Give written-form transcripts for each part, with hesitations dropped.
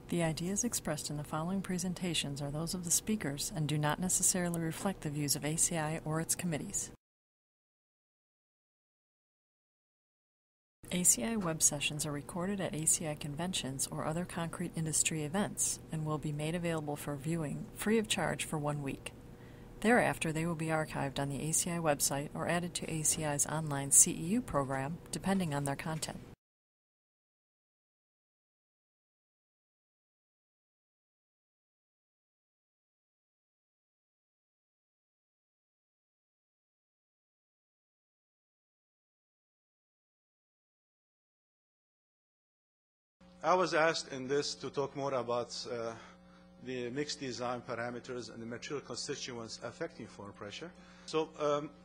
The ideas expressed in the following presentations are those of the speakers and do not necessarily reflect the views of ACI or its committees. ACI web sessions are recorded at ACI conventions or other concrete industry events and will be made available for viewing free of charge for 1 week. Thereafter, they will be archived on the ACI website or added to ACI's online CEU program, depending on their content. I was asked in this to talk more about the mixed design parameters and the material constituents affecting form pressure. So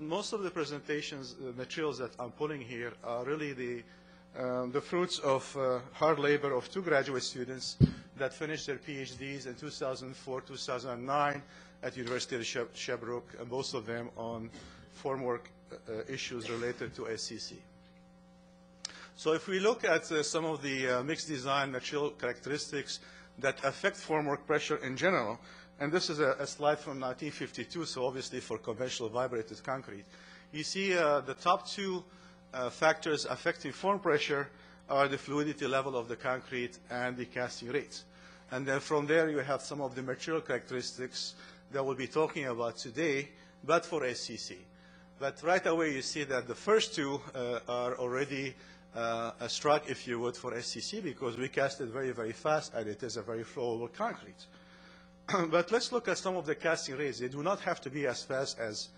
most of the presentations, the materials that I'm pulling here are really the fruits of hard labor of 2 graduate students that finished their PhDs in 2004, 2009 at University of Sherbrooke, and most of them on formwork issues related to SCC. So if we look at some of the mixed design material characteristics that affect formwork pressure in general, and this is a slide from 1952, so obviously for conventional vibrated concrete, you see the top 2 factors affecting form pressure are the fluidity level of the concrete and the casting rate. And then from there you have some of the material characteristics that we'll be talking about today, but for SCC. But right away you see that the first 2 are already a strike, if you would, for SCC because we cast it very, very fast and it is a very flowable concrete. But let's look at some of the casting rates. They do not have to be as fast as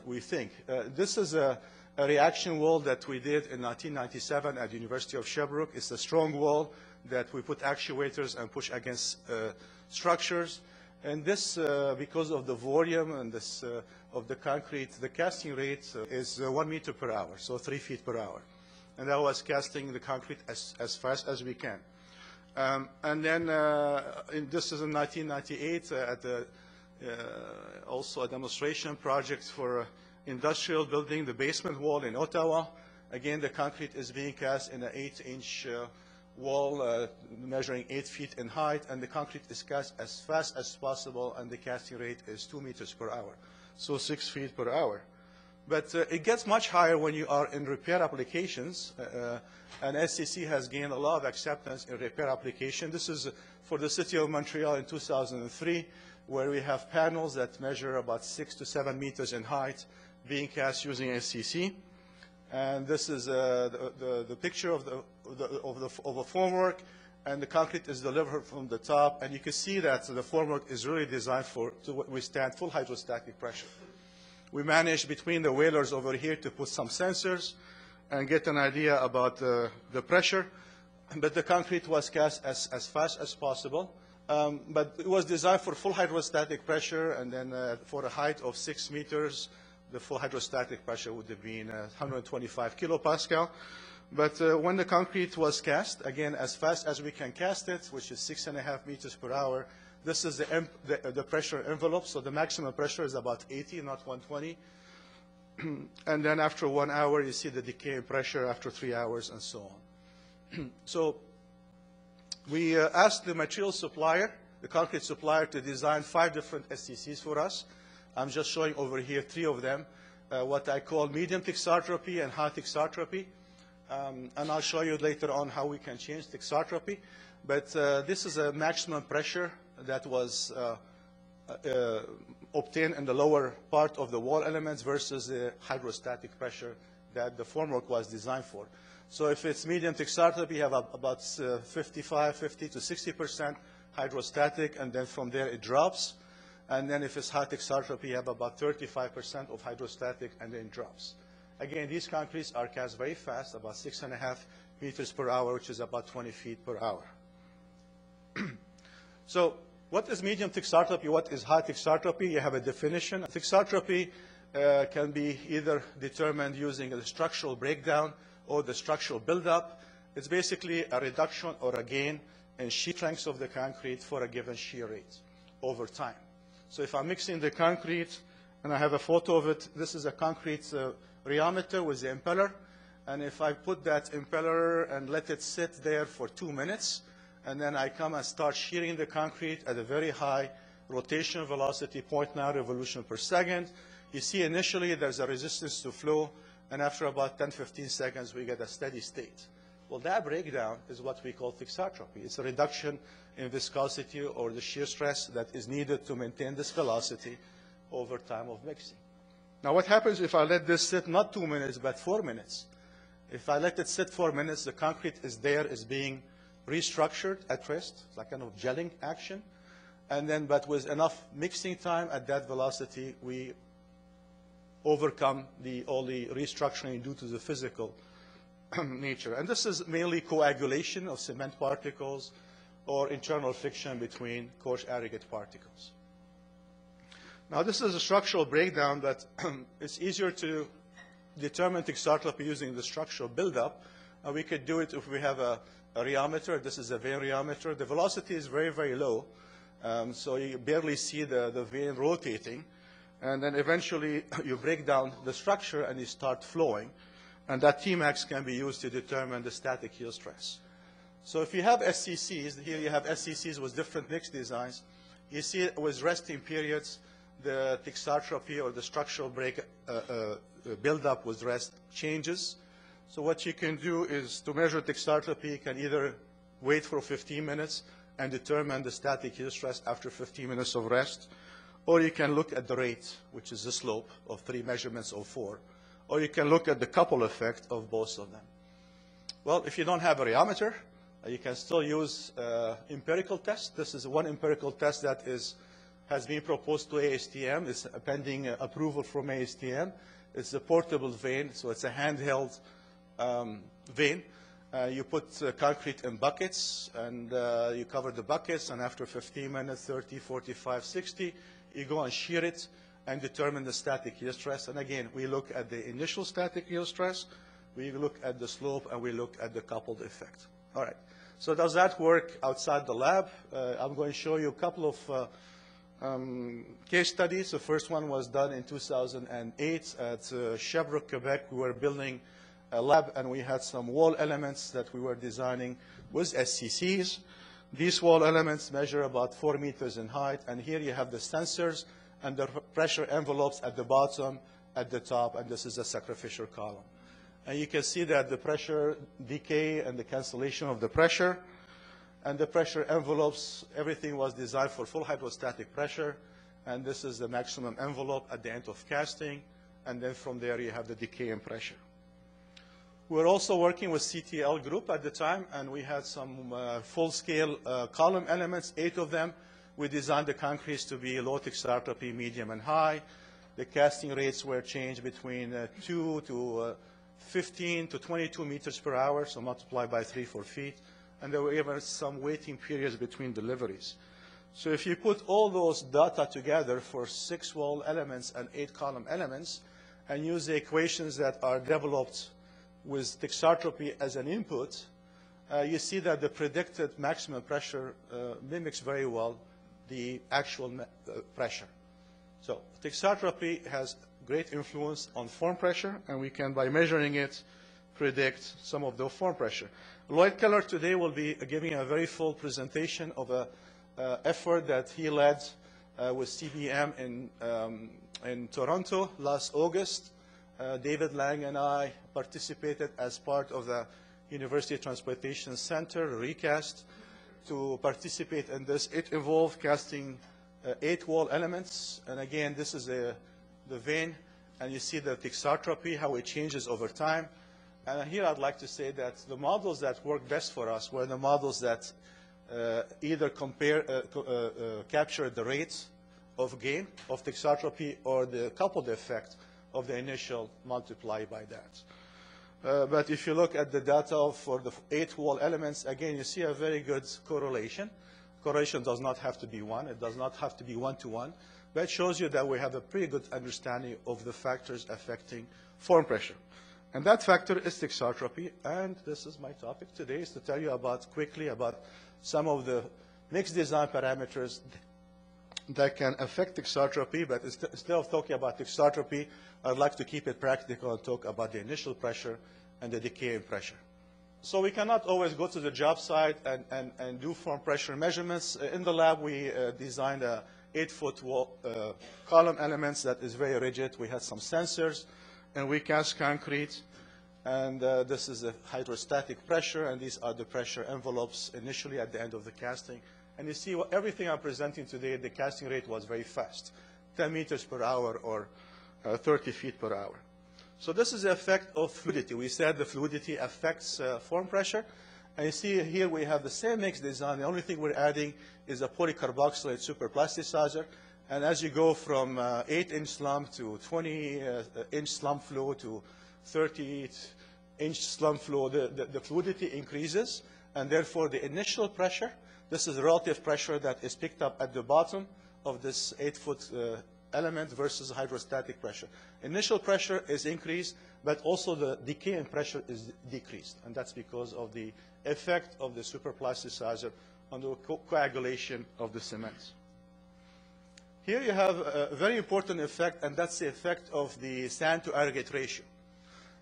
we think. This is a reaction wall that we did in 1997 at the University of Sherbrooke. It's a strong wall that we put actuators and push against structures. And this, because of the volume and this of the concrete, the casting rate is 1 meter per hour, so 3 feet per hour. And I was casting the concrete as fast as we can. And then this is in 1998 at also a demonstration project for industrial building, the basement wall in Ottawa. Again, the concrete is being cast in an 8-inch wall measuring 8 feet in height, and the concrete is cast as fast as possible, and the casting rate is 2 meters per hour, so 6 feet per hour. But it gets much higher when you are in repair applications, and SCC has gained a lot of acceptance in repair application. This is for the city of Montreal in 2003, where we have panels that measure about 6 to 7 meters in height being cast using SCC. And this is the picture of a formwork, and the concrete is delivered from the top. And you can see that the formwork is really designed to withstand full hydrostatic pressure. We managed between the whalers over here to put some sensors and get an idea about the pressure. But the concrete was cast as fast as possible. But it was designed for full hydrostatic pressure, and then for a height of 6 meters, the full hydrostatic pressure would have been 125 kilopascal. But when the concrete was cast, again, as fast as we can cast it, which is 6.5 meters per hour, this is the pressure envelope, so the maximum pressure is about 80, not 120. And then after 1 hour, you see the decay in pressure after 3 hours, and so on. So we asked the material supplier, the concrete supplier, to design 5 different SCCs for us. I'm just showing over here 3 of them, what I call medium thixotropy and high thixotropy. And I'll show you later on how we can change thixotropy. But this is a maximum pressure that was obtained in the lower part of the wall elements versus the hydrostatic pressure that the formwork was designed for. So if it's medium thixotropy, you have about 50 to 60% hydrostatic, and then from there it drops. And then if it's high thixotropy, you have about 35% of hydrostatic, and then it drops. Again, these concretes are cast very fast, about 6.5 meters per hour, which is about 20 feet per hour. So what is medium thixotropy? What is high thixotropy? You have a definition. Thixotropy can be either determined using the structural breakdown or the structural buildup. It's basically a reduction or a gain in shear strength of the concrete for a given shear rate over time. So if I'm mixing the concrete, and I have a photo of it, this is a concrete rheometer with the impeller. And if I put that impeller and let it sit there for 2 minutes, and then I come and start shearing the concrete at a very high rotation velocity, 0.9 revolution per second. You see initially there's a resistance to flow, and after about 10-15 seconds we get a steady state. Well, that breakdown is what we call thixotropy. It's a reduction in viscosity or the shear stress that is needed to maintain this velocity over time of mixing. Now what happens if I let this sit not 2 minutes but 4 minutes? If I let it sit 4 minutes, the concrete is there, is being restructured at rest. It's like kind of gelling action. And then, but with enough mixing time at that velocity, we overcome all the restructuring due to the physical nature. And this is mainly coagulation of cement particles or internal friction between coarse aggregate particles. Now, this is a structural breakdown, but it's easier to determine thixotropy using the structural buildup. We could do it if we have a rheometer. This is a vein rheometer. The velocity is very, very low, so you barely see the vein rotating. And then eventually you break down the structure and you start flowing. And that Tmax can be used to determine the static yield stress. So if you have SCCs, here you have SCCs with different mix designs. You see with resting periods, the thixotropy or the structural buildup with rest changes. So what you can do is to measure thixotropy, you can either wait for 15 minutes and determine the static yield stress after 15 minutes of rest, or you can look at the rate, which is the slope of 3 measurements of 4, or you can look at the couple effect of both of them. Well, if you don't have a rheometer, you can still use empirical test. This is one empirical test that has been proposed to ASTM. It's pending approval from ASTM. It's a portable vein, so it's a handheld vein. You put concrete in buckets, and you cover the buckets, and after 15 minutes, 30, 45, 60, you go and shear it and determine the static yield stress. And again, we look at the initial static yield stress, we look at the slope, and we look at the coupled effect. All right. So does that work outside the lab? I'm going to show you a couple of case studies. The first one was done in 2008 at Sherbrooke, Quebec. We were building a lab, and we had some wall elements that we were designing with SCCs. These wall elements measure about 4 meters in height, and here you have the sensors and the pressure envelopes at the bottom, at the top, and this is a sacrificial column. And you can see that the pressure decay and the cancellation of the pressure, and the pressure envelopes, everything was designed for full hydrostatic pressure, and this is the maximum envelope at the end of casting, and then from there you have the decay in pressure. We were also working with CTL group at the time, and we had some full-scale column elements, 8 of them. We designed the concretes to be low thixotropy, medium, and high. The casting rates were changed between 2 to 15 to 22 meters per hour, so multiplied by 3 for feet. And there were even some waiting periods between deliveries. So if you put all those data together for 6 wall elements and 8 column elements, and use the equations that are developed with thixotropy as an input, you see that the predicted maximum pressure mimics very well the actual pressure. So thixotropy has great influence on form pressure, and we can, by measuring it, predict some of the form pressure. Lloyd Keller today will be giving a very full presentation of an effort that he led with CBM in Toronto last August. David Lang and I participated as part of the University Transportation Center recast to participate in this. It involved casting 8 wall elements, and again, this is the vein, and you see the thixotropy, how it changes over time. And here I'd like to say that the models that worked best for us were the models that either capture the rates of gain of thixotropy or the coupled effect of the initial multiplied by that. But if you look at the data for the 8 wall elements, again, you see a very good correlation. Correlation does not have to be 1. It does not have to be 1-to-1. But it shows you that we have a pretty good understanding of the factors affecting form pressure. And that factor is thixotropy. And this is my topic today, is to tell you quickly about some of the mixed design parameters that can affect thixotropy. But instead of talking about thixotropy, I'd like to keep it practical and talk about the initial pressure and the decay in pressure. So we cannot always go to the job site and do form pressure measurements. In the lab, we designed a 8-foot column elements that is very rigid. We had some sensors, and we cast concrete. And this is the hydrostatic pressure, and these are the pressure envelopes initially at the end of the casting. And you see everything I'm presenting today, the casting rate was very fast, 10 meters per hour or 30 feet per hour. So this is the effect of fluidity. We said the fluidity affects form pressure. And you see here we have the same mix design. The only thing we're adding is a polycarboxylate superplasticizer. And as you go from 8-inch slump to 20-inch slump flow to 30-inch slump flow, the fluidity increases. And therefore, the initial pressure, this is the relative pressure that is picked up at the bottom of this 8-foot element versus hydrostatic pressure. Initial pressure is increased, but also the decay in pressure is decreased. And that's because of the effect of the superplasticizer on the coagulation of the cement. Here you have a very important effect, and that's the effect of the sand to aggregate ratio.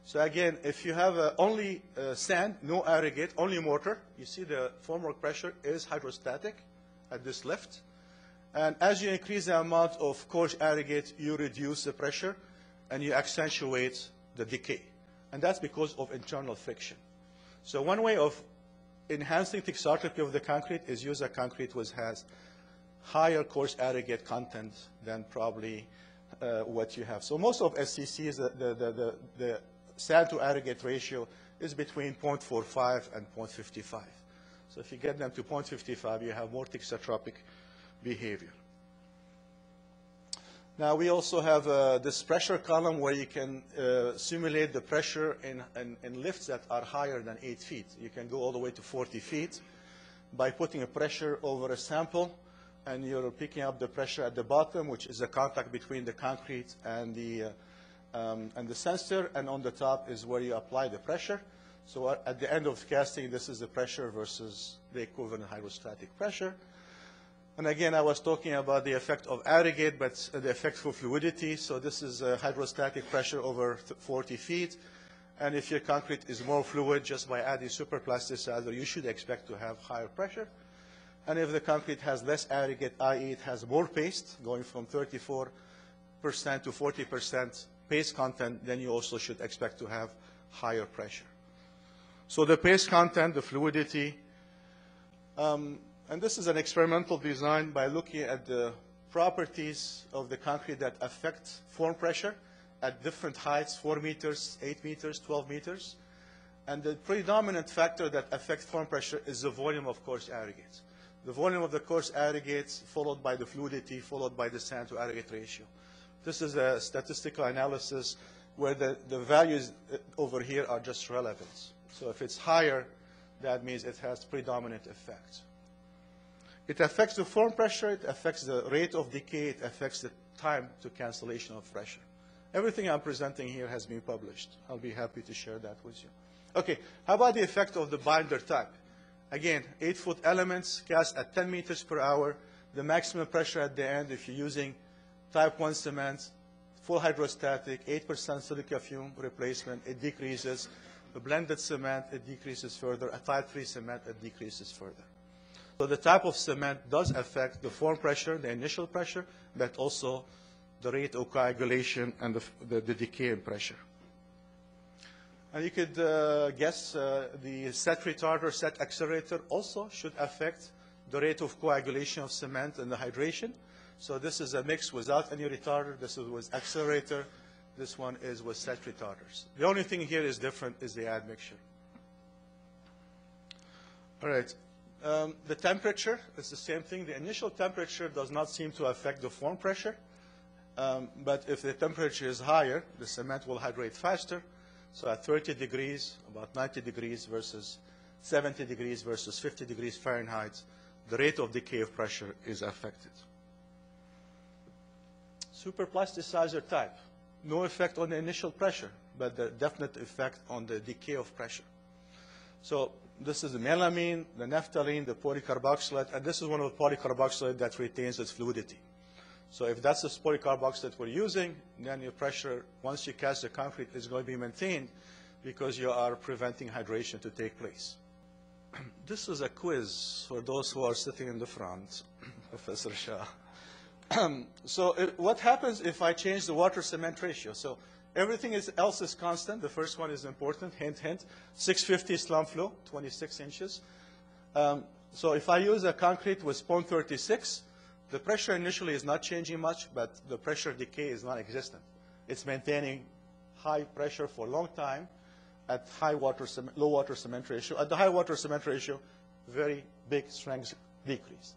So again, if you have only sand, no aggregate, only mortar, you see the formwork pressure is hydrostatic at this lift. And as you increase the amount of coarse aggregate, you reduce the pressure and you accentuate the decay. And that's because of internal friction. So one way of enhancing texturity of the concrete is use a concrete which has higher coarse aggregate content than probably what you have. So most of SCCs, the sand to aggregate ratio is between 0.45 and 0.55. So if you get them to 0.55, you have more texturotropic behavior. Now we also have this pressure column where you can simulate the pressure in lifts that are higher than 8 feet. You can go all the way to 40 feet by putting a pressure over a sample, and you're picking up the pressure at the bottom, which is the contact between the concrete and the sensor, and on the top is where you apply the pressure. So at the end of casting, this is the pressure versus the equivalent hydrostatic pressure. And again, I was talking about the effect of aggregate, but the effect for fluidity. So this is hydrostatic pressure over 40 feet. And if your concrete is more fluid, just by adding superplasticizer, you should expect to have higher pressure. And if the concrete has less aggregate, i.e. it has more paste, going from 34% to 40% paste content, then you also should expect to have higher pressure. So the paste content, the fluidity, and this is an experimental design by looking at the properties of the concrete that affect form pressure at different heights, 4 meters, 8 meters, 12 meters. And the predominant factor that affects form pressure is the volume of coarse aggregates. The volume of the coarse aggregates followed by the fluidity, followed by the sand to aggregate ratio. This is a statistical analysis where the values over here are just relevant. So if it's higher, that means it has predominant effect. It affects the form pressure, it affects the rate of decay, it affects the time to cancellation of pressure. Everything I'm presenting here has been published. I'll be happy to share that with you. Okay, how about the effect of the binder type? Again, 8-foot elements cast at 10 meters per hour. The maximum pressure at the end, if you're using type 1 cement, full hydrostatic, 8% silica fume replacement, it decreases. The blended cement, it decreases further. A type 3 cement, it decreases further. So the type of cement does affect the form pressure, the initial pressure, but also the rate of coagulation and the decay in pressure. And you could guess the set retarder, set accelerator also should affect the rate of coagulation of cement and the hydration. So this is a mix without any retarder. This is with accelerator. This one is with set retarders. The only thing here is different is the admixture. All right. The temperature is the same thing. The initial temperature does not seem to affect the form pressure. But if the temperature is higher, the cement will hydrate faster. So at 30 degrees, about 90 degrees versus 70 degrees versus 50 degrees Fahrenheit, the rate of decay of pressure is affected. Superplasticizer type. No effect on the initial pressure, but the definite effect on the decay of pressure. So this is the melamine, the naphthalene, the polycarboxylate, and this is one of the polycarboxylate that retains its fluidity. So if that's the polycarboxylate we're using, then your pressure, once you cast the concrete, is going to be maintained. because you are preventing hydration to take place. This is a quiz for those who are sitting in the front, Professor Shah. What happens if I change the water-cement ratio? So everything else is constant. The first one is important, hint, hint. 650 slump flow, 26 inches. So if I use a concrete with 0.36, the pressure initially is not changing much, but the pressure decay is non-existent. It's maintaining high pressure for a long time at low water cement ratio. At the high water cement ratio, very big strength decrease.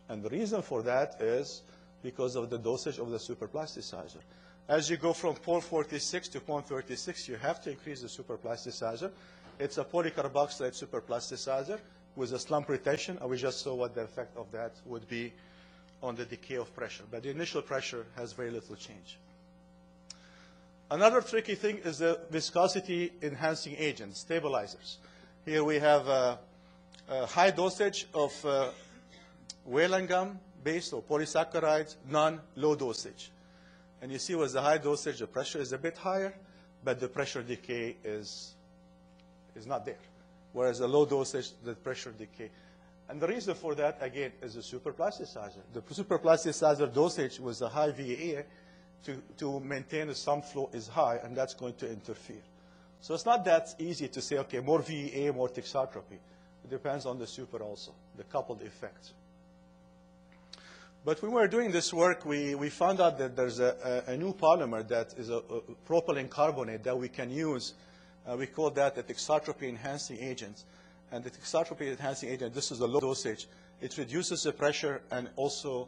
And the reason for that is because of the dosage of the superplasticizer. As you go from 0.46 to 0.36, you have to increase the superplasticizer. It's a polycarboxylate superplasticizer with a slump retention, and we just saw what the effect of that would be on the decay of pressure. But the initial pressure has very little change. Another tricky thing is the viscosity enhancing agents, stabilizers. Here we have a high dosage of whale gum based or polysaccharides, low dosage. And you see with the high dosage, the pressure is a bit higher, but the pressure decay is not there. Whereas the low dosage, the pressure decay. And the reason for that, again, is the superplasticizer. The superplasticizer dosage with the high VA to maintain the slump flow is high, and that's going to interfere. So it's not that easy to say, okay, more VA, more thixotropy. It depends on the super also, the coupled effect. But when we were doing this work, we found out that there's a new polymer that is a propylene carbonate that we can use. We call that a thixotropy enhancing agent. And the thixotropy enhancing agent, this is a low dosage. It reduces the pressure and also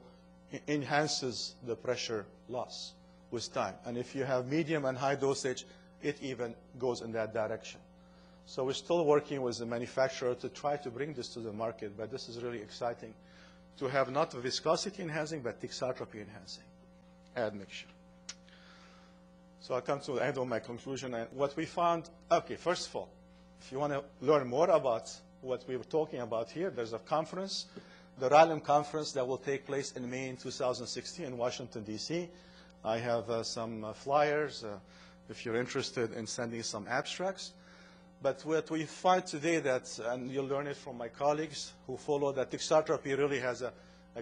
enhances the pressure loss with time. And if you have medium and high dosage, it even goes in that direction. So we're still working with the manufacturer to try to bring this to the market, but this is really exciting to have not viscosity enhancing, but thixotropy enhancing admixture. So I come to the end of my conclusion. And what we found, okay, first of all, if you want to learn more about what we were talking about here, there's a conference, the RALM conference that will take place in May in 2016 in Washington, D.C. I have some flyers if you're interested in sending some abstracts. But what we find today that, and you'll learn it from my colleagues who follow, that thixotropy really has a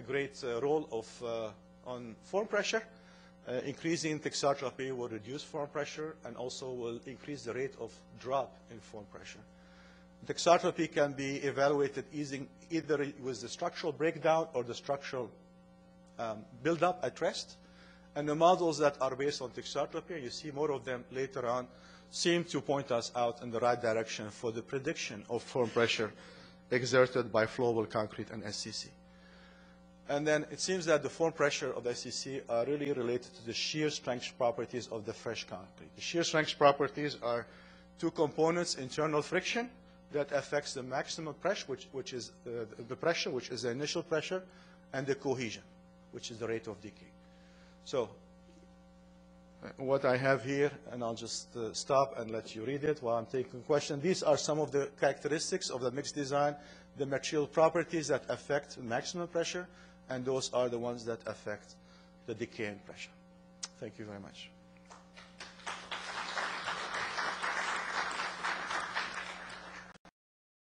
great role on form pressure. Increasing thixotropy will reduce form pressure and also will increase the rate of drop in form pressure. Thixotropy can be evaluated either with the structural breakdown or the structural buildup at rest. And the models that are based on thixotropy, you see more of them later on, seem to point us out in the right direction for the prediction of form pressure exerted by flowable concrete and SCC. And then it seems that the form pressure of the SCC are really related to the shear strength properties of the fresh concrete. The shear strength properties are two components: internal friction that affects the maximum pressure, which is the pressure, which is the initial pressure, and the cohesion, which is the rate of decay. So what I have here, and I'll just stop and let you read it while I'm taking questions. These are some of the characteristics of the mixed design, the material properties that affect maximum pressure, and those are the ones that affect the decay in pressure. Thank you very much.